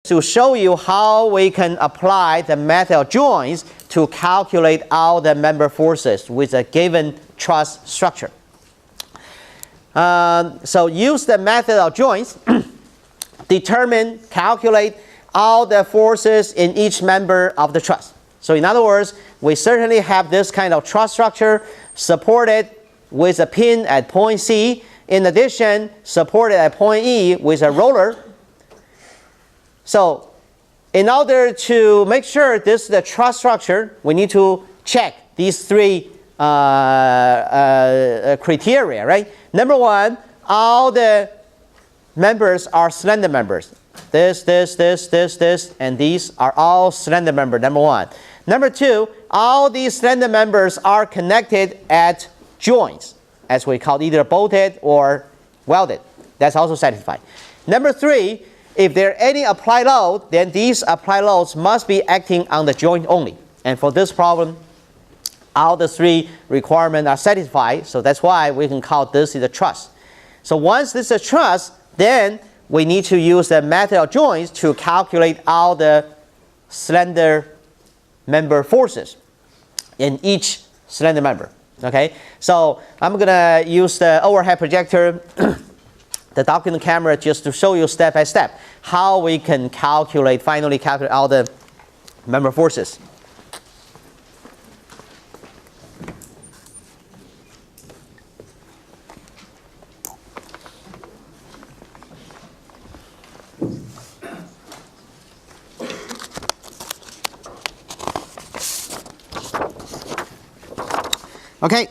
to show you how we can apply the method of joins to calculate all the member forces with a given truss structure. So use the method of joins, calculate all the forces in each member of the truss. So in other words, we certainly have this kind of truss structure supported with a pin at point C. In addition, supported at point E with a roller. So in order to make sure this is the truss structure, we need to check these three criteria, right? Number one, all the members are slender members. This, and these are all slender members, number one. Number two, all these slender members are connected at joints, as we call either bolted or welded. That's also satisfied. Number three, if there are any applied load, then these applied loads must be acting on the joint only. And for this problem, all the three requirements are satisfied, so that's why we can call this is a truss. So once this is a truss, then we need to use the method of joins to calculate all the slender member forces in each slender member. Okay, so I'm gonna use the overhead projector, the document camera, just to show you step by step how we can finally calculate all the member forces. Okay,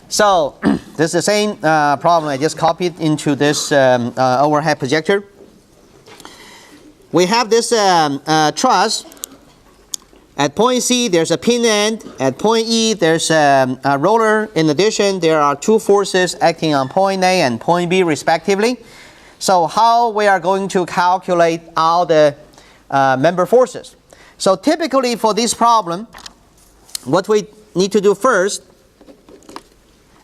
so this is the same problem I just copied into this overhead projector. We have this truss. At point C, there's a pin end. At point E, there's a roller. In addition, there are two forces acting on point A and point B respectively. So how we are going to calculate all the member forces? So typically for this problem, what we need to do first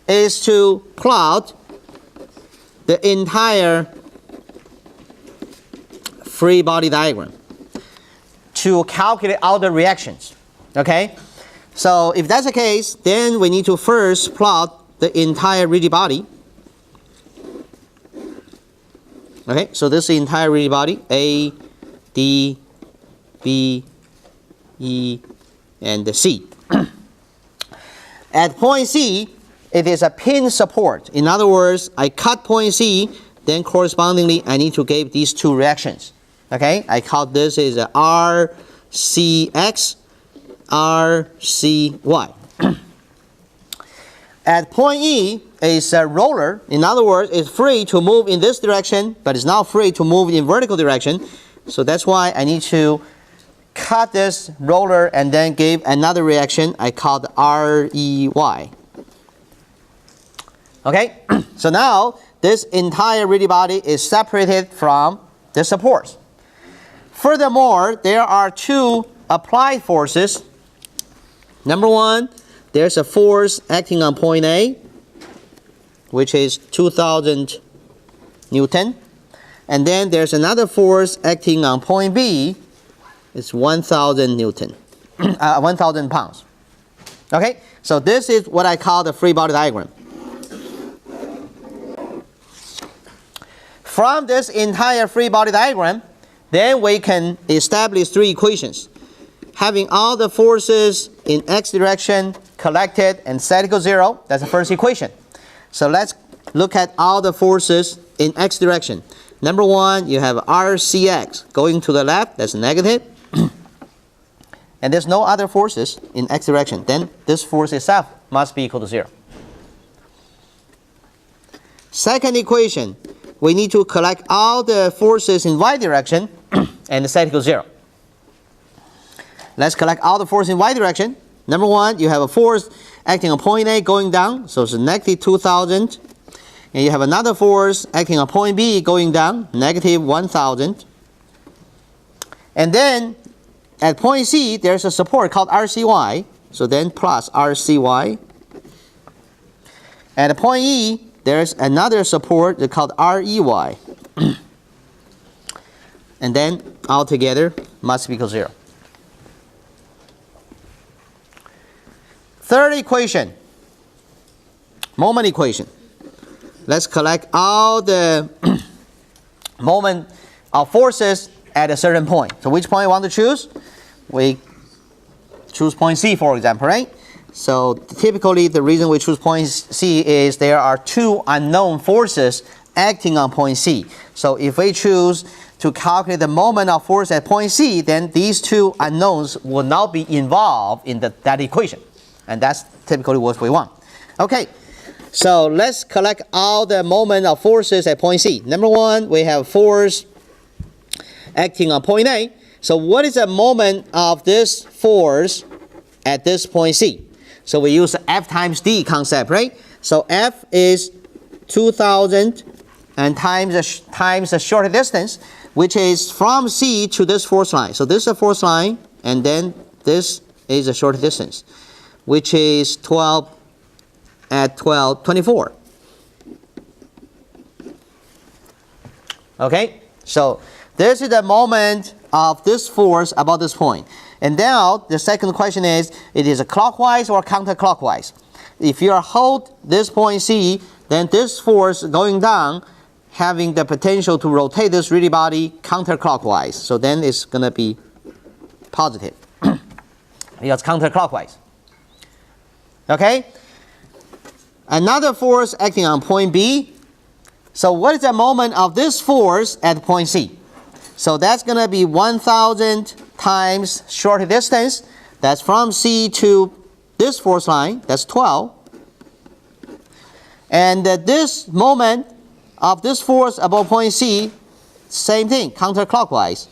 is to plot the entire free body diagram to calculate all the reactions. Okay, so if that's the case, then we need to first plot the entire rigid body. Okay, so this is the entire rigid body, A, D, B, E, and C. At point C, it is a pin support. In other words, I cut point C, then correspondingly I need to give these two reactions. Okay, I call this is a RCX, RCY. At point E is a roller. In other words, it's free to move in this direction, but it's not free to move in vertical direction. So that's why I need to cut this roller and then give another reaction I call the REY. Okay, so now this entire rigid body is separated from the supports. Furthermore, there are two applied forces. Number one, there's a force acting on point A, which is 2000 Newton. And then there's another force acting on point B. It's 1,000 Newton, 1,000 pounds. Okay, so this is what I call the free body diagram. From this entire free body diagram, then we can establish three equations. Having all the forces in x direction collected and set equal 0, that's the first equation. So let's look at all the forces in x direction. Number one, you have RCX going to the left, that's negative. And there's no other forces in x direction, then this force itself must be equal to 0. Second equation, we need to collect all the forces in y direction and set equal 0. Let's collect all the forces in y direction. Number one, you have a force acting on point A going down, so it's negative 2,000. And you have another force acting on point B going down, negative 1,000. And then at point C, there's a support called RCY, so then plus RCY. At point E, there's another support called REY. and then altogether must be equal to 0. Third equation, moment equation. Let's collect all the moment of forces at a certain point. So which point we want to choose? We choose point C, for example, right? So typically the reason we choose point C is there are two unknown forces acting on point C. So if we choose to calculate the moment of force at point C, then these two unknowns will not be involved in that equation. And that's typically what we want. Okay, so let's collect all the moment of forces at point C. Number one, we have force acting on point A. So what is the moment of this force at this point C? So we use the F times D concept, right? So F is 2,000 and times the short distance, which is from C to this force line. So this is a force line, and then this is a short distance, which is 12 at 24. Okay, so this is the moment of this force about this point. And now the second question is, it is a clockwise or counterclockwise? If you hold this point C, then this force going down having the potential to rotate this rigid body counterclockwise. So then it's going to be positive because counterclockwise. Okay? Another force acting on point B. So what is the moment of this force at point C? So that's going to be 1,000 times short distance. That's from C to this force line. That's 12. And this moment of this force above point C, same thing, counterclockwise.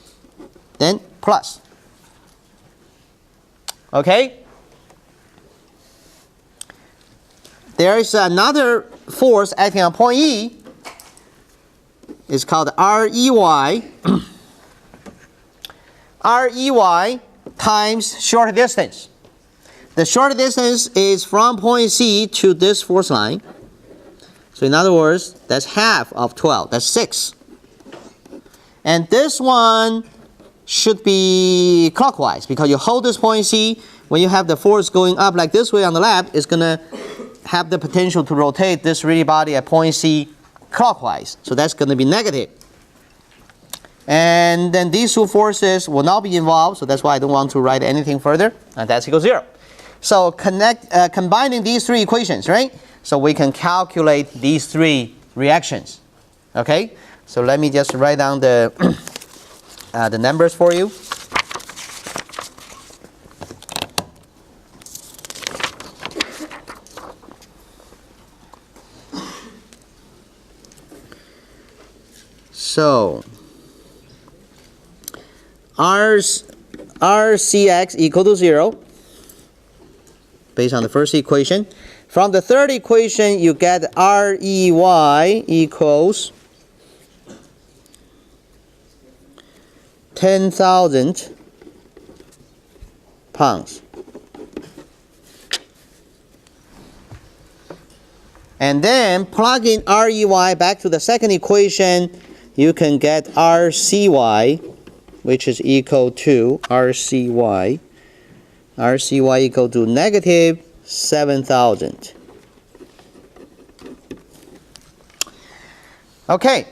Then plus. Okay? There is another force acting on point E. It's called REY. REY times short distance. The short distance is from point C to this force line. So in other words, that's half of 12. That's 6. And this one should be clockwise because you hold this point C. When you have the force going up like this way on the left, it's going to have the potential to rotate this rigid body at point C clockwise. So that's going to be negative. And then these two forces will not be involved, so that's why I don't want to write anything further, and that's equal to 0. So combining these three equations, right? So we can calculate these three reactions. Okay? So let me just write down the numbers for you. So RCX equal to 0 based on the first equation. From the third equation, you get REY equals 10,000 pounds. And then plug in REY back to the second equation, you can get RCY, which is equal to RCY equal to negative 7,000. Okay,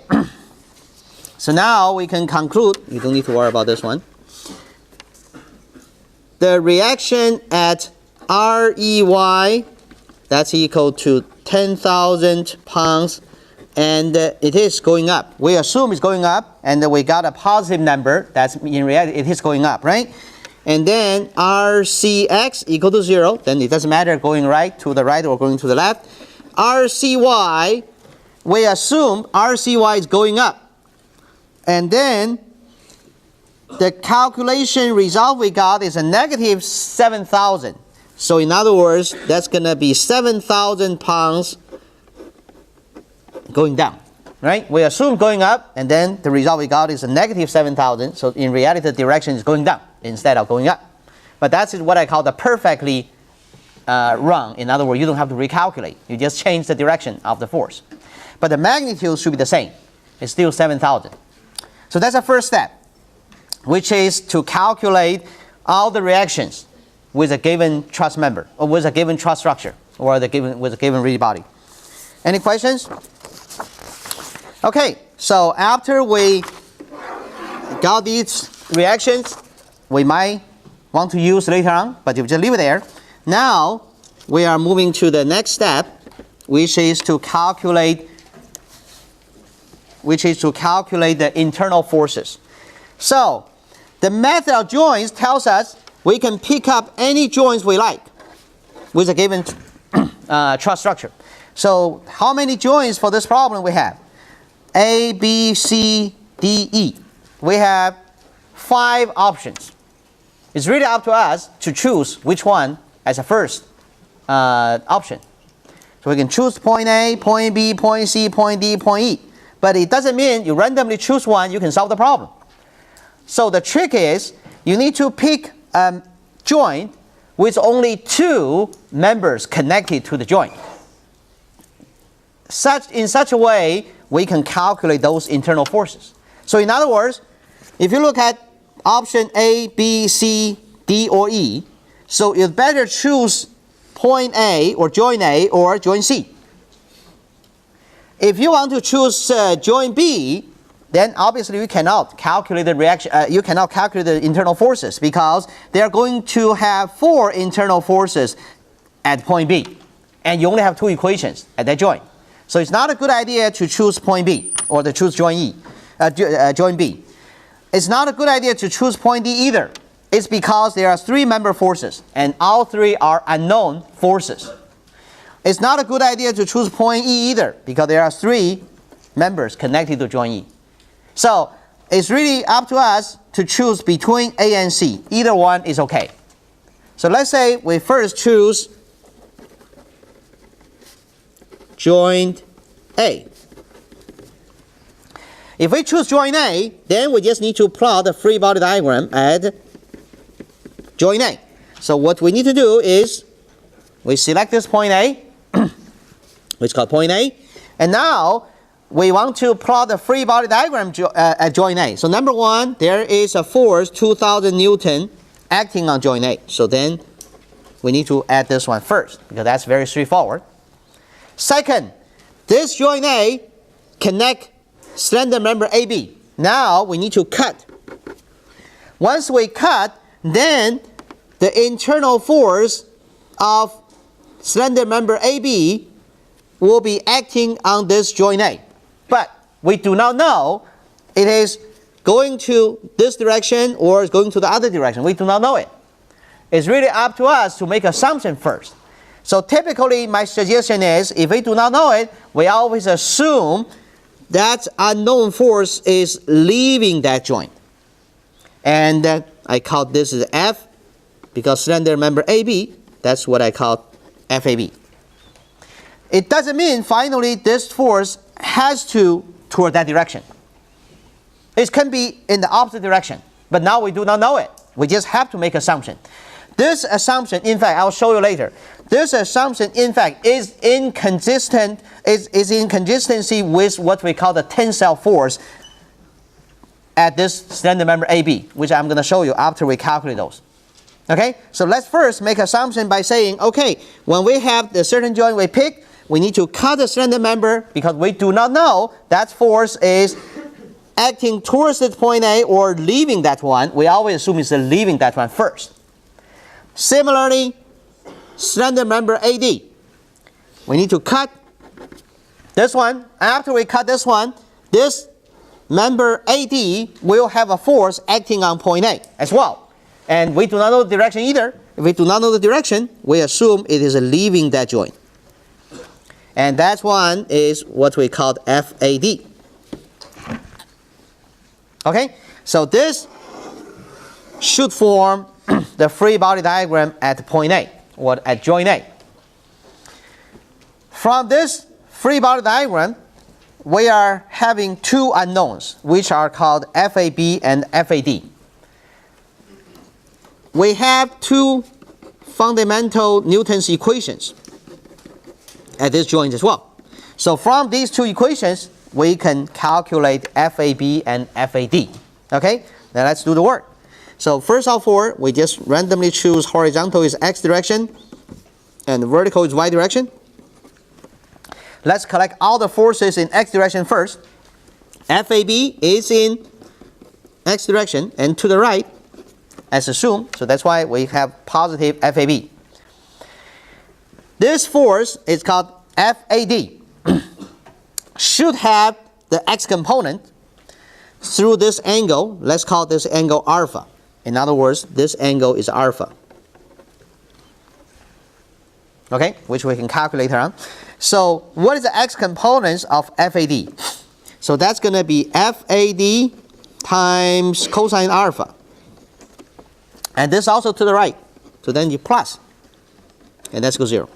so now we can conclude. You don't need to worry about this one. The reaction at REY, that's equal to 10,000 pounds, and it is going up. We assume it's going up, and we got a positive number. That's in reality, it is going up, right? And then RCX equal to 0. Then it doesn't matter going right to the right or going to the left. RCY, we assume RCY is going up. And then the calculation result we got is a negative 7,000. So in other words, that's going to be 7,000 pounds going down, right? We assume going up, and then the result we got is a negative 7,000. So in reality, the direction is going down instead of going up. But that's what I call the perfectly wrong. In other words, you don't have to recalculate. You just change the direction of the force. But the magnitude should be the same. It's still 7,000. So that's the first step. which is to calculate all the reactions with a given truss member, or with a given truss structure, or with a given rigid body. Any questions? Okay, so after we got these reactions, we might want to use later on, but you just leave it there. Now we are moving to the next step, which is to calculate the internal forces. So the method of joints tells us we can pick up any joints we like with a given truss structure. So how many joints for this problem we have? A, B, C, D, E. We have 5 options. It's really up to us to choose which one as a first option. So we can choose point A, point B, point C, point D, point E. But it doesn't mean you randomly choose one, you can solve the problem. So the trick is you need to pick a joint with only 2 members connected to the joint. In such a way, we can calculate those internal forces. So in other words, if you look at option A, B, C, D, or E, so you'd better choose point A or joint C. If you want to choose joint B, then obviously you cannot calculate the reaction. You cannot calculate the internal forces because they are going to have 4 internal forces at point B, and you only have 2 equations at that joint. So it's not a good idea to choose point B or to choose joint B. It's not a good idea to choose point D either. It's because there are 3 member forces, and all 3 are unknown forces. It's not a good idea to choose point E either, because there are 3 members connected to joint E. So it's really up to us to choose between A and C. Either one is okay. So let's say we first choose joint A. If we choose joint A, then we just need to plot the free body diagram at joint A. So what we need to do is we select this point A, which is called point A, and now we want to plot the free body diagram at joint A. So number 1, there is a force 2,000 Newton acting on joint A. So then we need to add this one first, because that's very straightforward. Second, this joint A connect slender member AB. Now we need to cut. Once we cut, then the internal force of slender member AB will be acting on this joint A. But we do not know it is going to this direction or is going to the other direction. We do not know it. It's really up to us to make assumption first. So typically my suggestion is, if we do not know it, we always assume that unknown force is leaving that joint. And I call this as F, because slender member AB, that's what I call FAB. It doesn't mean finally this force has to toward that direction. It can be in the opposite direction, but now we do not know it. We just have to make assumption. This assumption, in fact, I'll show you later. This assumption, in fact, is in consistency with what we call the tensile force at this slender member AB, which I'm going to show you after we calculate those. Okay, so let's first make assumption by saying, okay, when we have the certain joint we pick, we need to cut the slender member because we do not know that force is acting towards the point A or leaving that one. We always assume it's leaving that one first. Similarly, slender member AD. We need to cut this one. After we cut this one, this member AD will have a force acting on point A as well. And we do not know the direction either. If we do not know the direction, we assume it is leaving that joint. And that one is what we call FAD. Okay, so this should form the free body diagram at point A, or at joint A. From this free body diagram, we are having 2 unknowns, which are called FAB and FAD. We have 2 fundamental Newton's equations at this joint as well. So from these 2 equations, we can calculate FAB and FAD. Okay, Now let's do the work. So first of all, we just randomly choose horizontal is x direction and vertical is y direction. Let's collect all the forces in x direction first. FAB is in x direction and to the right as assumed, so that's why we have positive FAB. This force is called FAD. Should have the x component through this angle. Let's call this angle alpha. In other words, this angle is alpha. Okay, which we can calculate around. So what is the x components of FAD? So that's going to be FAD times cosine alpha. And this also to the right. So then you plus. And let's go 0.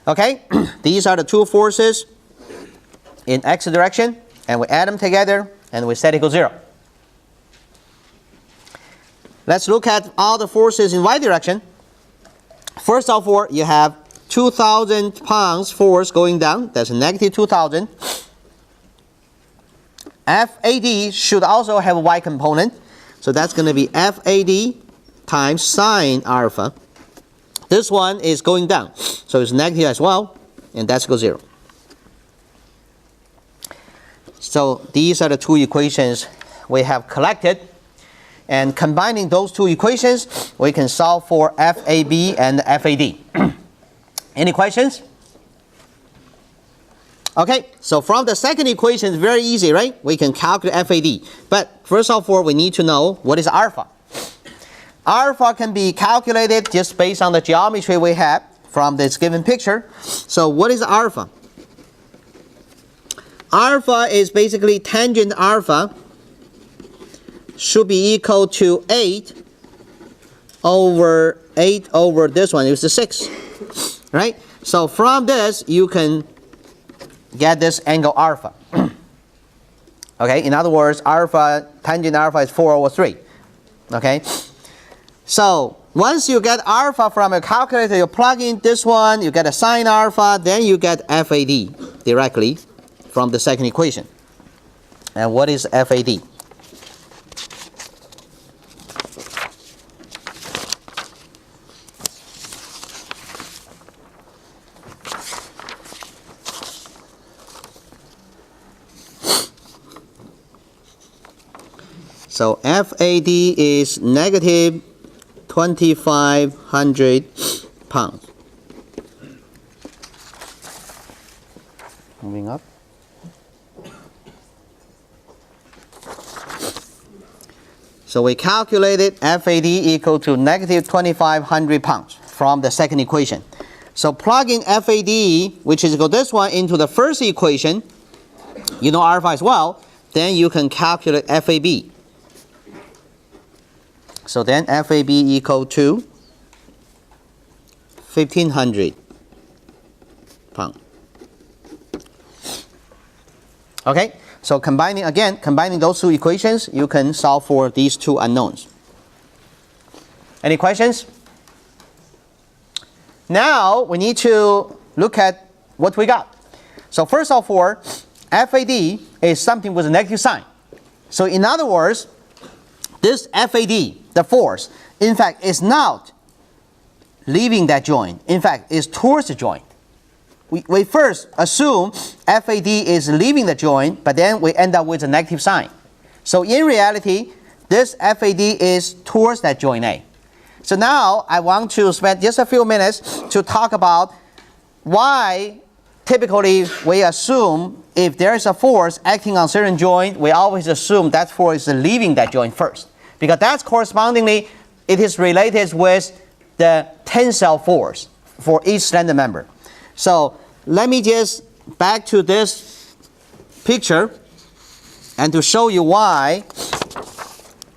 Okay, these are the two forces in x direction. And we add them together and we set equal 0. Let's look at all the forces in y direction. First of all, you have 2,000 pounds force going down. That's negative 2,000. FAD should also have a y component. So that's going to be FAD times sine alpha. This one is going down. So it's negative as well. And that's equal 0. So these are the two equations we have collected. And combining those two equations, we can solve for FAB and FAD. Any questions? Okay, so from the second equation, it's very easy, right? We can calculate FAD. But first of all, we need to know what is alpha. Alpha can be calculated just based on the geometry we have from this given picture. So what is alpha? Alpha is basically tangent alpha should be equal to 8 over this one. It's the 6, right? So from this, you can get this angle alpha. Okay, in other words, alpha, tangent alpha is 4 over 3. Okay, so once you get alpha from a calculator, you plug in this one, you get a sine alpha, then you get FAD directly from the second equation. And what is FAD? So FAD is negative 2,500 pounds. Moving up. So we calculated FAD equal to negative 2,500 pounds from the second equation. So plugging FAD, which is equal to this one, into the first equation, you know alpha as well, then you can calculate FAB. So then FAB equal to 1,500 pounds. Okay, so combining those two equations, you can solve for these two unknowns. Any questions? Now we need to look at what we got. So first of all, FAD is something with a negative sign. So in other words, this FAD, the force, in fact, is not leaving that joint. In fact, is towards the joint. We first assume FAD is leaving the joint, but then we end up with a negative sign. So in reality, this FAD is towards that joint A. So now I want to spend just a few minutes to talk about why typically we assume if there is a force acting on certain joint, we always assume that force is leaving that joint first. Because that's correspondingly, it is related with the tensile force for each slender member. So let me just back to this picture and to show you why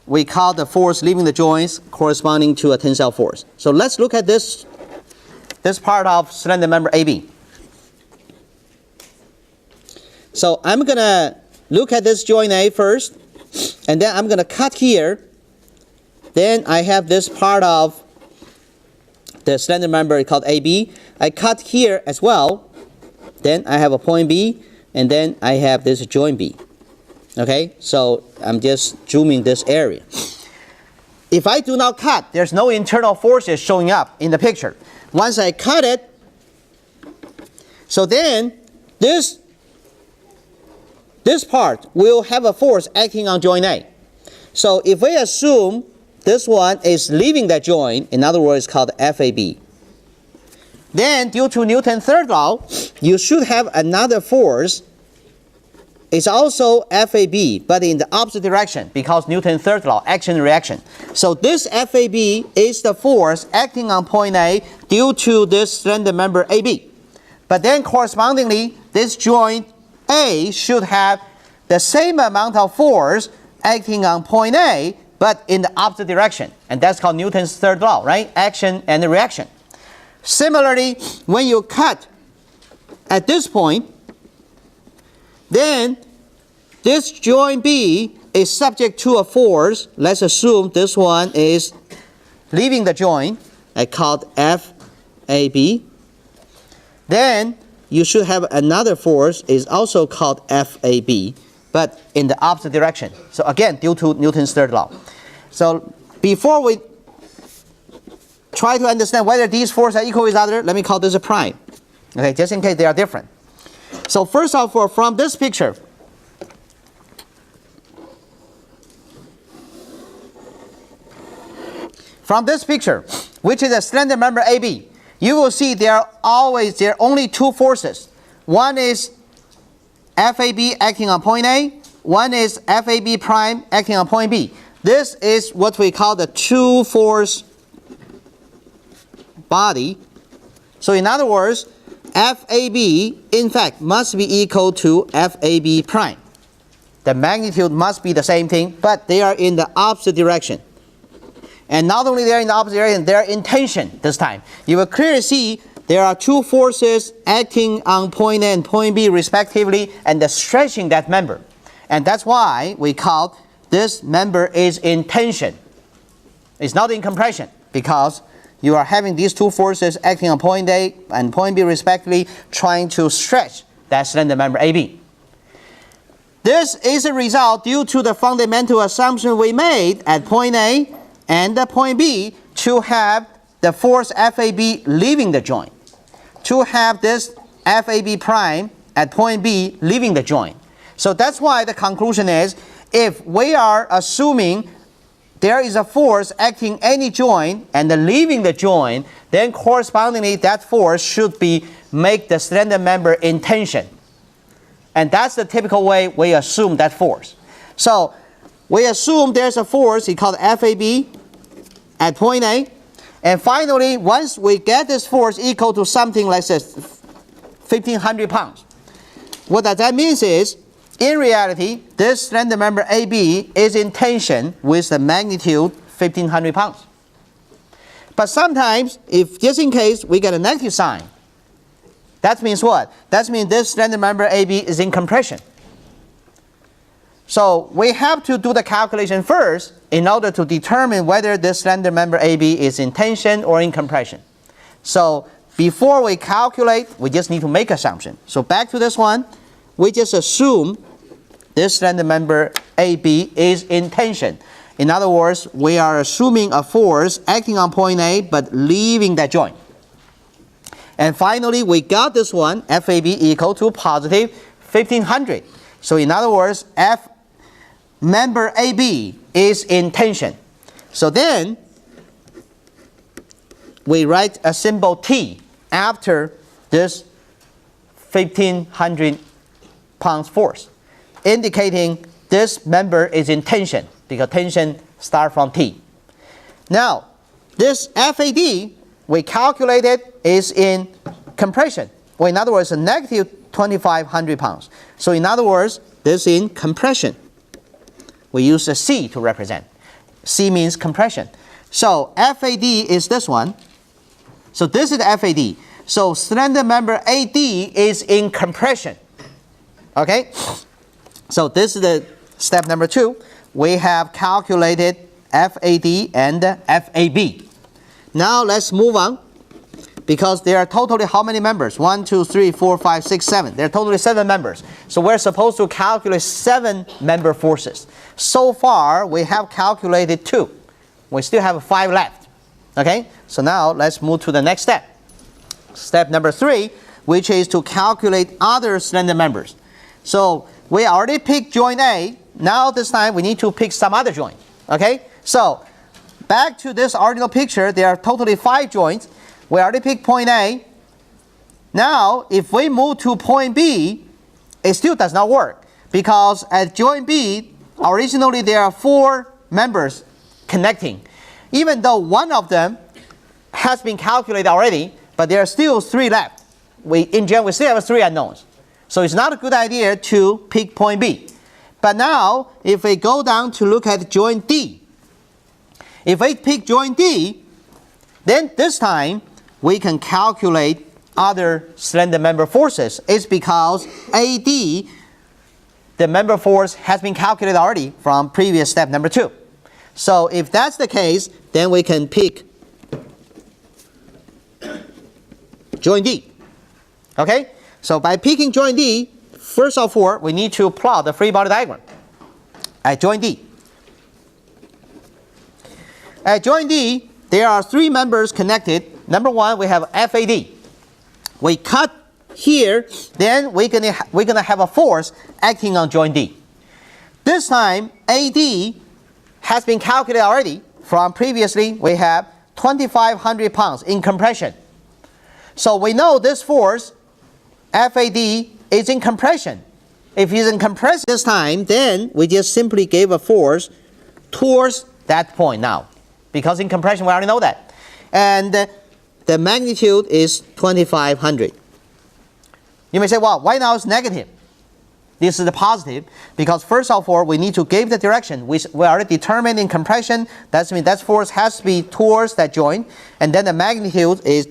we call the force leaving the joints corresponding to a tensile force. So let's look at this part of slender member AB. So I'm going to look at this joint A first, and then I'm going to cut here. Then I have this part of the slender member called AB. I cut here as well. Then I have a point B, and then I have this joint B. Okay, so I'm just zooming this area. If I do not cut, there's no internal forces showing up in the picture. Once I cut it, so then this part will have a force acting on joint A. So if we assume this one is leaving that joint, in other words, called FAB, then due to Newton's third law, you should have another force. It's also FAB, but in the opposite direction, because Newton's third law, action and reaction. So this FAB is the force acting on point A due to this slender member AB. But then correspondingly, this joint A should have the same amount of force acting on point A, but in the opposite direction. And that's called Newton's third law, right? Action and reaction. Similarly, when you cut at this point, then this joint B is subject to a force. Let's assume this one is leaving the joint, called FAB. Then you should have another force is also called FAB, but in the opposite direction. So again, due to Newton's third law. So before we try to understand whether these forces are equal with each other, let me call this a prime. Okay, just in case they are different. So first of all, from this picture, which is a slender member AB, you will see there are only two forces. One is FAB acting on point A, one is FAB prime acting on point B. This is what we call the two-force body. So in other words, FAB, in fact, must be equal to FAB prime. The magnitude must be the same thing, but they are in the opposite direction. And not only they are in the opposite direction, they are in tension this time. You will clearly see there are two forces acting on point A and point B respectively, and they're stretching that member. And that's why we call this member is in tension. It's not in compression, because you are having these two forces acting on point A and point B respectively, trying to stretch that slender member AB. This is a result due to the fundamental assumption we made at point A and the point B to have the force FAB leaving the joint, to have this FAB prime at point B leaving the joint. So that's why the conclusion is, if we are assuming there is a force acting any joint and leaving the joint, then correspondingly that force should make the slender member in tension. And that's the typical way we assume that force. So we assume there's a force called FAB at point A. And finally, once we get this force equal to something like this, 1,500 pounds, what that means is, in reality, this slender member AB is in tension with the magnitude 1,500 pounds. But sometimes, if just in case we get a negative sign, that means what? That means this slender member AB is in compression. So we have to do the calculation first in order to determine whether this slender member AB is in tension or in compression. So before we calculate, we just need to make assumption. So back to this one, we just assume this slender member AB is in tension. In other words, we are assuming a force acting on point A but leaving that joint. And finally, we got this one, FAB equal to positive 1,500. So in other words, member AB is in tension. So then we write a symbol T after this 1,500 pounds force, indicating this member is in tension, because tension starts from T. Now, this FAD we calculated is in compression, or in other words, a negative 2,500 pounds. So in other words, this is in compression. We use a C to represent. C means compression. So FAD is this one. So this is the FAD. So slender member AD is in compression. Okay? So this is the step number 2. We have calculated FAD and FAB. Now let's move on because there are totally how many members? 1, 2, 3, 4, 5, 6, 7. There are totally 7 members. So we're supposed to calculate 7 member forces. So far, we have calculated 2. We still have 5 left. Okay? So now let's move to the next step. Step number 3, which is to calculate other slender members. So we already picked joint A. Now this time we need to pick some other joint. Okay? So back to this original picture, there are totally 5 joints. We already picked point A. Now, if we move to point B, it still does not work. Because at joint B, originally there are 4 members connecting. Even though one of them has been calculated already, but there are still 3 left. In general, we still have 3 unknowns. So it's not a good idea to pick point B. But now, if we go down to look at joint D, if we pick joint D, then this time we can calculate other slender member forces. It's because AD, the member force, has been calculated already from previous step number 2. So if that's the case, then we can pick joint D. Okay? So by picking joint D, first of all, we need to plot the free body diagram at joint D. At joint D, there are 3 members connected. Number 1, we have FAD. We cut here, then we're gonna have a force acting on joint D. This time, AD has been calculated already. From previously, we have 2,500 pounds in compression. So we know this force, FAD, is in compression. If it's in compression this time, then we just simply gave a force towards that point now. Because in compression, we already know that. And the magnitude is 2,500. You may say, well, why now it's negative? This is the positive, because first of all, we need to give the direction. We already determined in compression, that means that force has to be towards that joint, and then the magnitude is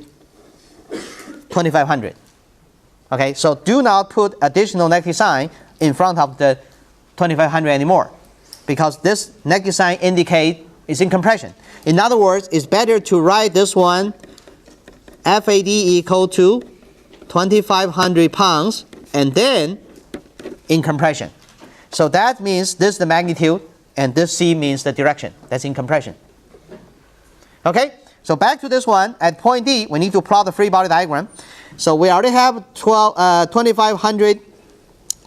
2,500. Okay, so do not put additional negative sign in front of the 2,500 anymore, because this negative sign indicates it's in compression. In other words, it's better to write this one, FAD equal to 2,500 pounds, and then in compression. So that means this is the magnitude, and this C means the direction. That's in compression. Okay, so back to this one. At point D, we need to plot the free body diagram. So we already have 2,500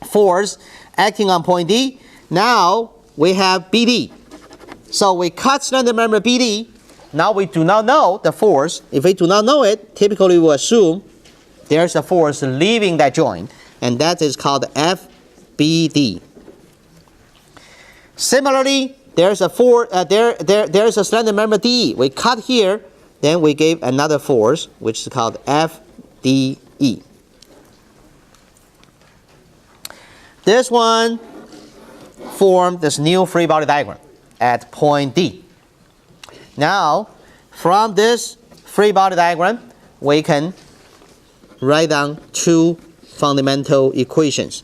force acting on point D. Now we have BD. So we cut slender member BD. Now we do not know the force. If we do not know it, typically we assume there's a force leaving that joint, and that is called FBD. Similarly, there's a there's a slender member DE. We cut here, then we gave another force, which is called FDE. This one formed this new free body diagram at point D. Now, from this free body diagram, we can write down 2 fundamental equations.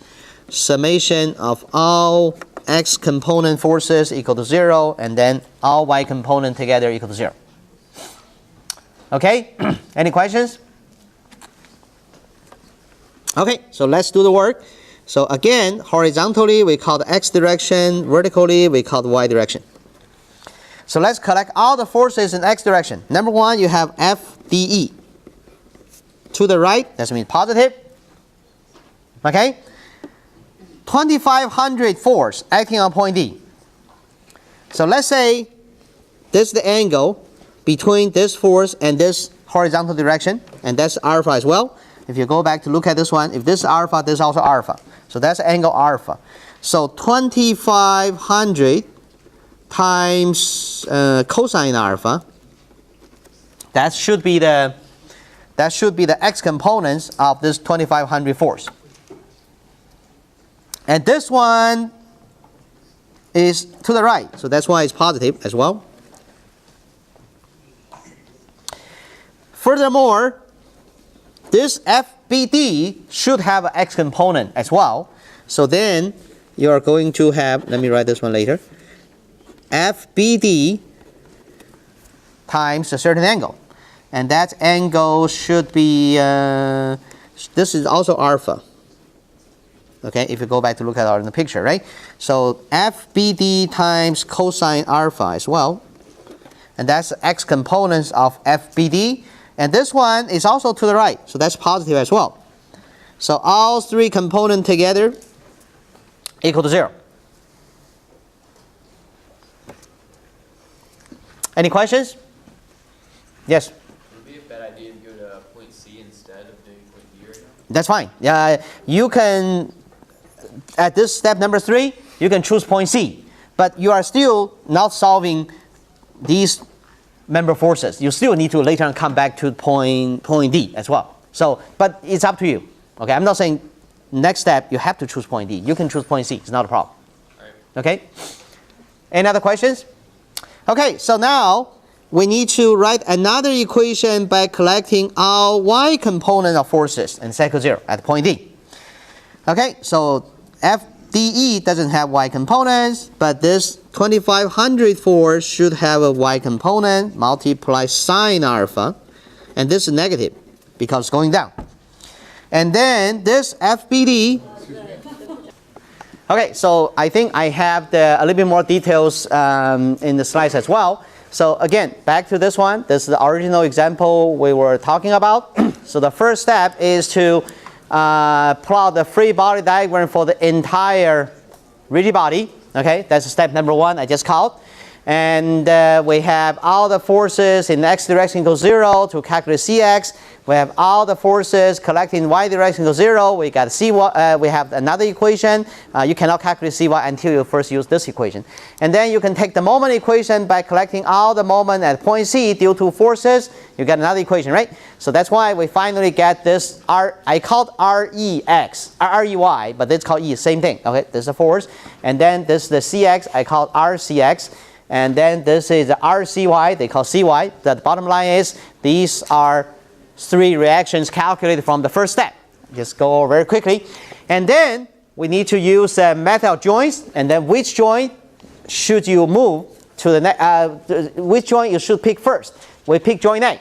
Summation of all x component forces equal to 0, and then all y component together equal to 0. Okay, any questions? Okay, so let's do the work. So again, horizontally we call the x direction, vertically we call the y direction. So let's collect all the forces in x direction. Number 1, you have FDE. To the right, that means positive. Okay? 2,500 force acting on point D. So let's say this is the angle between this force and this horizontal direction, and that's alpha as well. If you go back to look at this one, if this is alpha, this is also alpha. So that's angle alpha. So 2,500 times cosine alpha, that should be the x components of this 2,500 force. And this one is to the right, so that's why it's positive as well. Furthermore, this FBD should have an x component as well. So then you are going to have, let me write this one later, FBD times a certain angle. and that angle should be, this is also alpha. Okay, if you go back to look at it in the picture, right? So FBD times cosine alpha as well. And that's x components of FBD. And this one is also to the right, so that's positive as well. So all three components together equal to 0. Any questions? Yes? Would it be a bad idea to go to point C instead of doing point D right now? That's fine. You can, at this step number 3, you can choose point C. But you are still not solving these member forces. You still need to later on come back to point D as well. So, but it's up to you. Okay, I'm not saying next step you have to choose point D. You can choose point C. It's not a problem. All right. Okay? Any other questions? Okay, so now we need to write another equation by collecting all y component of forces and set equal 0 at point D. Okay, so FDE doesn't have y components, but this 2500 force should have a y component, multiply sine alpha, and this is negative because it's going down. And then this FBD. Okay, so I think I have a little bit more details in the slides as well. So again, back to this one. This is the original example we were talking about. So the first step is to plot the free body diagram for the entire rigid body. Okay, that's step number 1 I just called. And we have all the forces in the x direction equals 0 to calculate Cx. We have all the forces collecting in y direction equals 0. We got Cy. We have another equation. You cannot calculate Cy until you first use this equation. And then you can take the moment equation by collecting all the moment at point C due to forces. You get another equation, right? So that's why we finally get this R. I called Rex, Rey, but it's called E. Same thing. Okay, this is the force. And then this is the Cx. I called Rcx. And then this is the RCy, they call Cy. The bottom line is these are 3 reactions calculated from the first step. Just go over very quickly. And then we need to use a method of joints. And then which joint should you move to the next, which joint you should pick first? We pick joint A.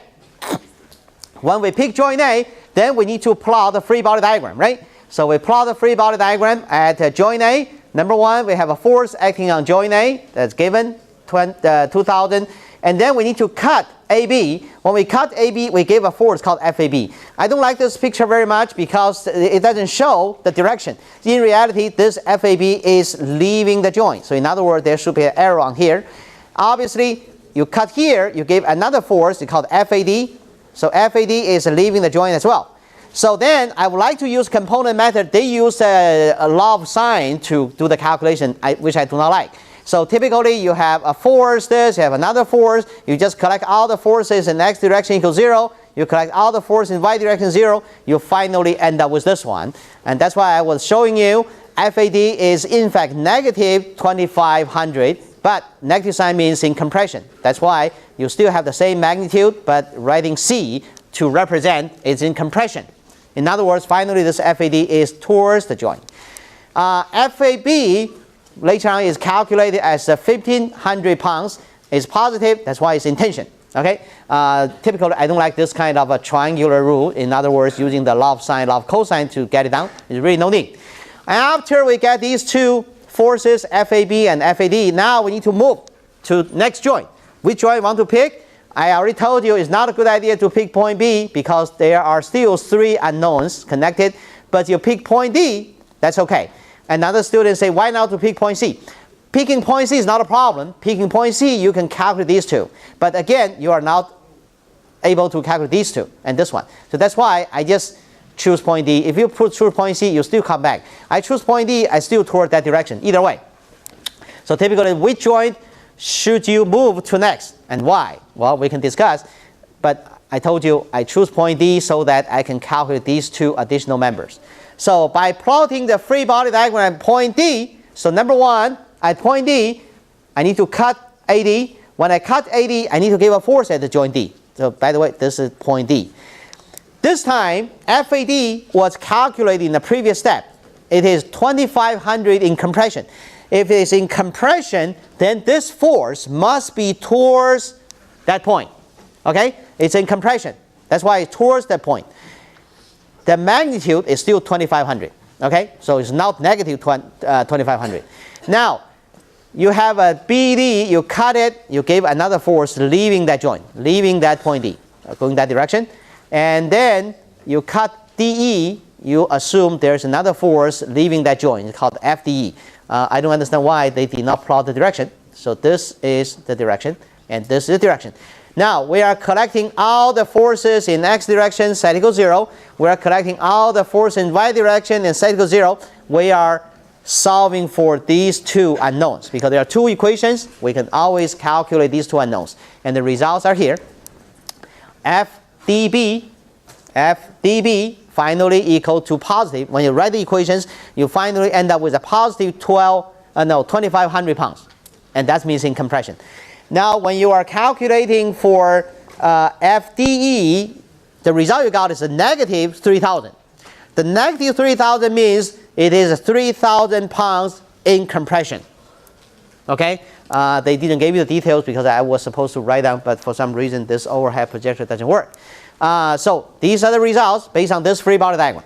When we pick joint A, then we need to plot the free body diagram, right? So we plot the free body diagram at joint A. Number 1, we have a force acting on joint A that's given 2000, and then we need to cut AB. When we cut AB, we give a force called FAB. I don't like this picture very much because it doesn't show the direction. In reality, this FAB is leaving the joint. So in other words, there should be an arrow on here. Obviously, you cut here, you give another force, it's called FAD. So FAD is leaving the joint as well. So then I would like to use component method. They use a law of sine to do the calculation, which I do not like. So typically you have a force, you have another force. You just collect all the forces in x direction equals 0. You collect all the forces in y direction 0. You finally end up with this one. And that's why I was showing you FAD is in fact negative 2500. But negative sign means in compression. That's why you still have the same magnitude, but writing C to represent it's in compression. In other words, finally this FAD is towards the joint. FAB later on is calculated as 1,500 pounds. It's positive, that's why it's in tension. Okay. Typically, I don't like this kind of a triangular rule. In other words, using the law of sine, law of cosine to get it down. There's really no need. After we get these 2 forces, FAB and FAD, now we need to move to next joint. Which joint you want to pick? I already told you it's not a good idea to pick point B because there are still 3 unknowns connected. But you pick point D, that's okay. Another student say, why not to pick point C? Picking point C is not a problem. Picking point C, you can calculate these 2. But again, you are not able to calculate these 2 and this one. So that's why I just choose point D. If you choose point C, you still come back. I choose point D, I still toward that direction. Either way. So typically, which joint should you move to next and why? Well, we can discuss. But I told you I choose point D so that I can calculate these 2 additional members. So by plotting the free body diagram at point D, so number 1, at point D, I need to cut AD. When I cut AD, I need to give a force at the joint D. So by the way, this is point D. This time, FAD was calculated in the previous step. It is 2500 in compression. If it is in compression, then this force must be towards that point. Okay, it's in compression. That's why it's towards that point. The magnitude is still 2,500. Okay, so it's not negative 2,500. Now, you have a BD, you cut it, you gave another force leaving that joint, leaving that point D, going that direction. And then you cut DE, you assume there's another force leaving that joint. It's called FDE. I don't understand why they did not plot the direction. So this is the direction, and this is the direction. Now, we are collecting all the forces in x direction, set equals 0. We are collecting all the force in y direction and set equals 0. We are solving for these two unknowns. Because there are two equations, we can always calculate these two unknowns. And the results are here. FDB finally equal to positive. When you write the equations, you finally end up with a positive 2,500 pounds. And that means in compression. Now, when you are calculating for FDE, the result you got is a negative 3,000. The negative 3,000 means it is 3,000 pounds in compression. Okay? They didn't give you the details because I was supposed to write down, but for some reason this overhead projector doesn't work. So these are the results based on this free body diagram.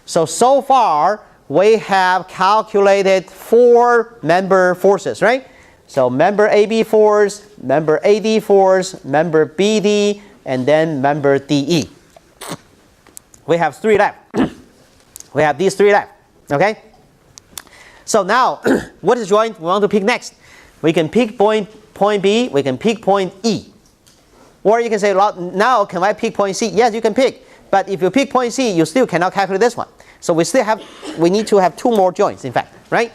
So far, we have calculated 4 member forces, right? So member AB force, member AD force, member BD, and then member DE. We have 3 left. We have these 3 left. Okay? So now, what is joint we want to pick next? We can pick point B, we can pick point E. Or you can say, now can I pick point C? Yes, you can pick. But if you pick point C, you still cannot calculate this one. So we need to have 2 more joints, in fact, right?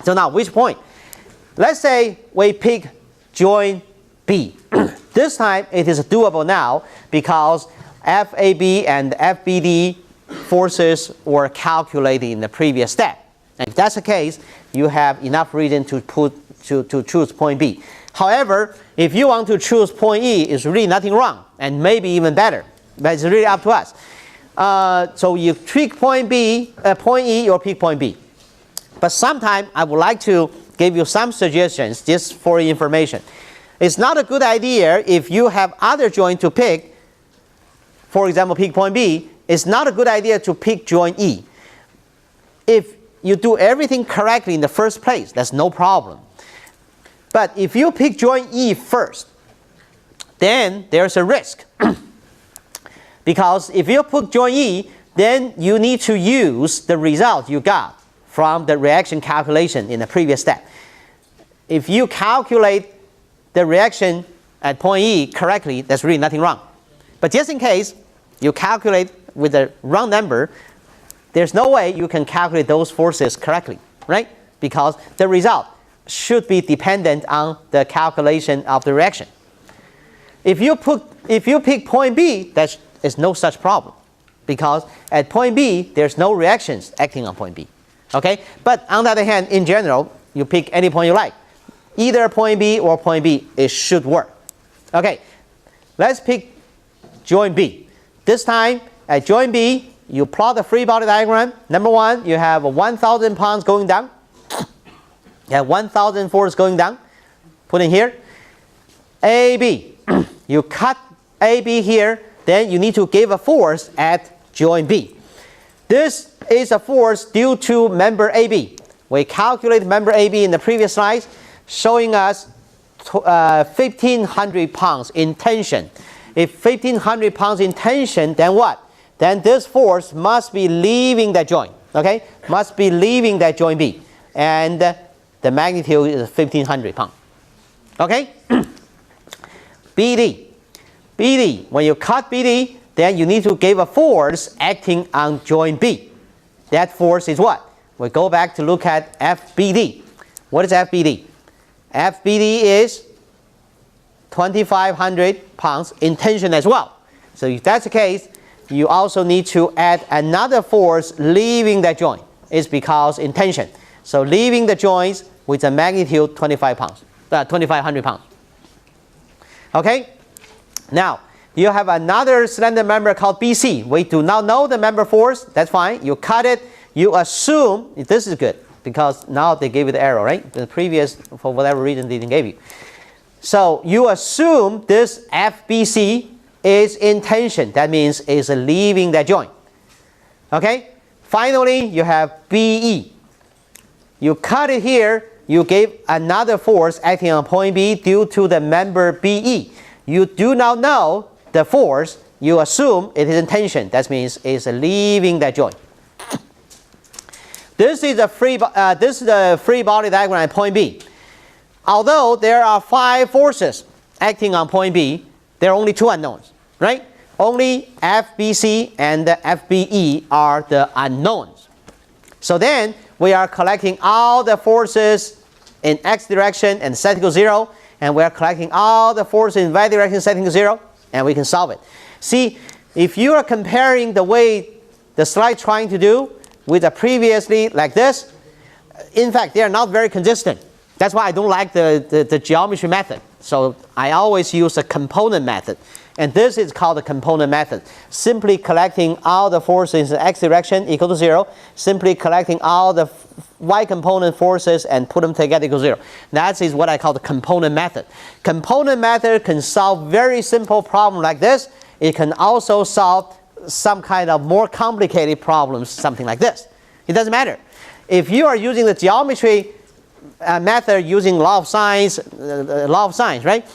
So now, which point? Let's say we pick joint B. This time it is doable now because FAB and FBD forces were calculated in the previous step. And if that's the case, you have enough reason to choose point B. However, if you want to choose point E, it's really nothing wrong, and maybe even better. But it's really up to us. So you pick point E, or pick point B. But sometime I would like to give you some suggestions just for information. It's not a good idea if you have other joint to pick. For example, pick point B. It's not a good idea to pick joint E. If you do everything correctly in the first place, that's no problem. But if you pick joint E first, then there's a risk. Because if you put joint E, then you need to use the result you got from the reaction calculation in the previous step. If you calculate the reaction at point E correctly, there's really nothing wrong. But just in case you calculate with the wrong number, there's no way you can calculate those forces correctly, right? Because the result should be dependent on the calculation of the reaction. If you pick point B, there is no such problem. Because at point B, there's no reactions acting on point B. Okay? But on the other hand, in general, you pick any point you like. Either point B or point B, it should work. Okay, let's pick joint B. This time, at joint B, you plot the free body diagram. Number 1, you have 1,000 pounds going down. You have 1,000 force going down. Put in here. AB. You cut AB here. Then you need to give a force at joint B. This is a force due to member AB. We calculated member AB in the previous slides, showing us 1,500 pounds in tension. If 1,500 pounds in tension, then what? Then this force must be leaving that joint. Okay? Must be leaving that joint B. And the magnitude is 1,500 pounds. Okay? BD. BD. When you cut BD, then you need to give a force acting on joint B. That force is what? We go back to look at FBD. What is FBD? FBD is 2,500 pounds in tension as well. So if that's the case, you also need to add another force leaving that joint. It's because in tension. So leaving the joints with a magnitude 2,500 pounds. Okay? Now, you have another slender member called BC. We do not know the member force. That's fine. You cut it. You assume, this is good, because now they gave you the arrow, right? The previous, for whatever reason, they didn't give you. So you assume this FBC is in tension. That means it's leaving that joint. Okay? Finally, you have BE. You cut it here, you give another force acting on point B due to the member BE. You do not know the force, you assume it is in tension. That means it's leaving that joint. This is the free body diagram at point B. Although there are 5 forces acting on point B, there are only 2 unknowns, right? Only FBC and the FBE are the unknowns. So then we are collecting all the forces in x direction and set equal 0, and we are collecting all the forces in y direction setting equal 0, and we can solve it. See, if you are comparing the way the slide trying to do with the previously like this, in fact, they are not very consistent. That's why I don't like the geometry method. So I always use a component method. And this is called the component method. Simply collecting all the forces in the x direction equal to 0. Simply collecting all the y component forces and put them together equal to 0. That is what I call the component method. Component method can solve very simple problem like this. It can also solve some kind of more complicated problems, something like this. It doesn't matter. If you are using the geometry method using law of sines, right?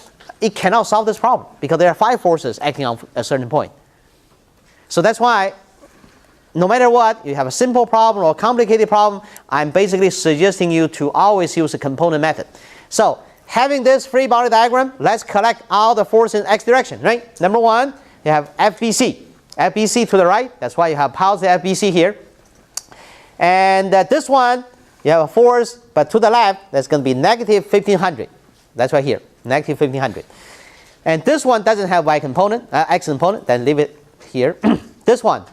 It cannot solve this problem because there are 5 forces acting on a certain point. So that's why no matter what, you have a simple problem or a complicated problem, I'm basically suggesting you to always use the component method. So having this free body diagram, let's collect all the forces in x direction, right? Number 1, you have FBC. FBC to the right, that's why you have positive FBC here. And this one, you have a force, but to the left, that's going to be negative 1500. That's right here, negative 1500. And this one doesn't have y component, x component, then leave it here. This one,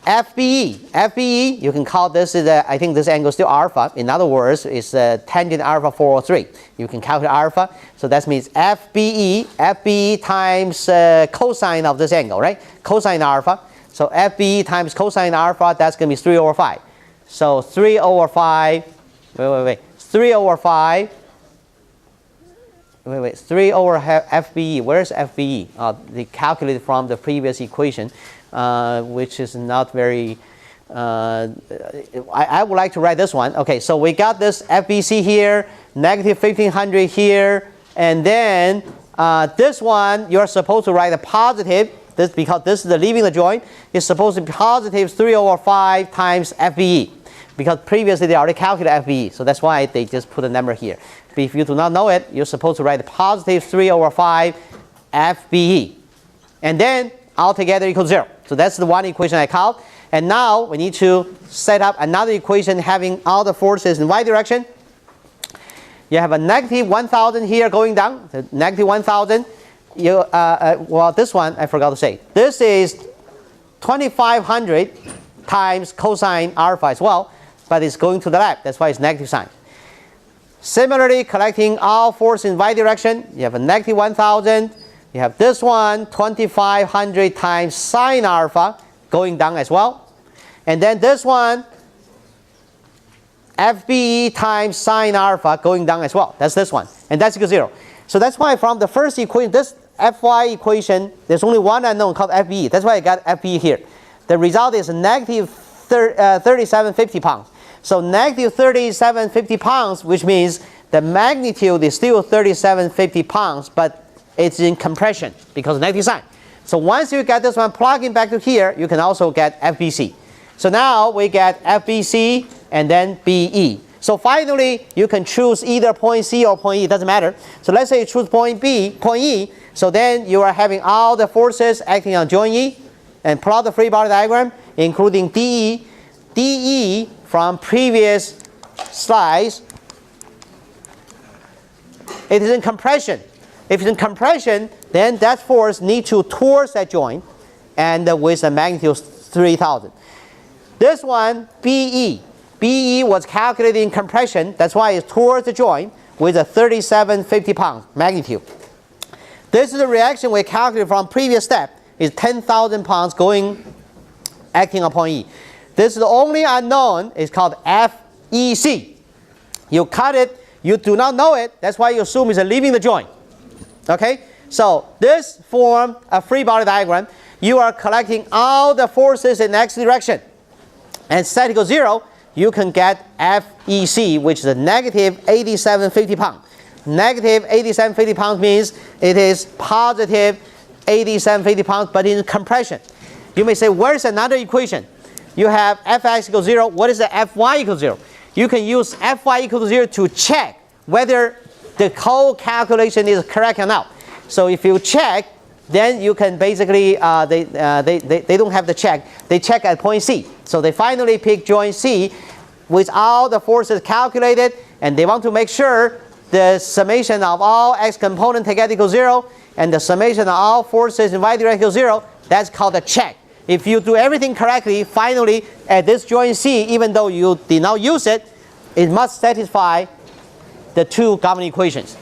FBE. FBE, you can call this, I think this angle is still alpha. In other words, it's tangent alpha 403. You can calculate alpha. So that means FBE times cosine of this angle, right? Cosine alpha. So FBE times cosine alpha, that's going to be 3 over 5. So 3 over 5, 3 over 5, 3 over FBE. Where's FBE? They calculated from the previous equation, which is not very, I would like to write this one. Okay, so we got this FBC here, negative 1500 here, and then this one, you're supposed to write a positive, this, because this is the leaving the joint, is supposed to be positive 3 over 5 times FBE. Because previously they already calculated FBE, so that's why they just put a number here. But if you do not know it, you're supposed to write positive 3 over 5 FBE. And then altogether equals 0. So that's the one equation I called. And now we need to set up another equation having all the forces in y direction. You have a negative 1000 here going down, so negative 1000. Well, this one I forgot to say. This is 2500 times cosine alpha as well. But it's going to the left, that's why it's negative sign. Similarly, collecting all forces in y direction, you have a negative 1000. You have this one, 2500 times sine alpha going down as well. And then this one, FBE times sine alpha going down as well. That's this one. And that's equal to 0. So that's why from the first equation, this Fy equation, there's only one unknown called FBE. That's why I got FBE here. The result is negative 3750 pounds. So negative 3750 pounds, which means the magnitude is still 3750 pounds, but it's in compression because of negative sign. So once you get this one plugging back to here, you can also get FBC. So now we get FBC and then BE. So finally, you can choose either point C or point E, it doesn't matter. So let's say you choose point E. So then you are having all the forces acting on joint E, and plot the free body diagram, including DE. DE from previous slides, it is in compression. If it's in compression, then that force needs to towards that joint, and with a magnitude 3000. This one, BE. BE was calculated in compression, that's why it's towards the joint with a 3750 pounds magnitude. This is the reaction we calculated from previous step, is 10,000 pounds acting upon E. This is the only unknown, it's called FEC. You cut it, you do not know it, that's why you assume it's leaving the joint. Okay, so this form a free body diagram. You are collecting all the forces in x direction, and set equals 0. You can get FEC, which is a negative 8750 pounds. Negative 8750 pounds means it is positive 8750 pounds, but in compression. You may say, where's another equation? You have Fx equals 0. What is the Fy equals 0? You can use Fy equals 0 to check whether the whole calculation is correct or not. So if you check, then you can basically, they don't have to check. They check at point C. So they finally pick joint C with all the forces calculated, and they want to make sure the summation of all x components together equals 0, and the summation of all forces in y direction equals 0. That's called a check. If you do everything correctly, finally, at this joint C, even though you did not use it, it must satisfy the two governing equations.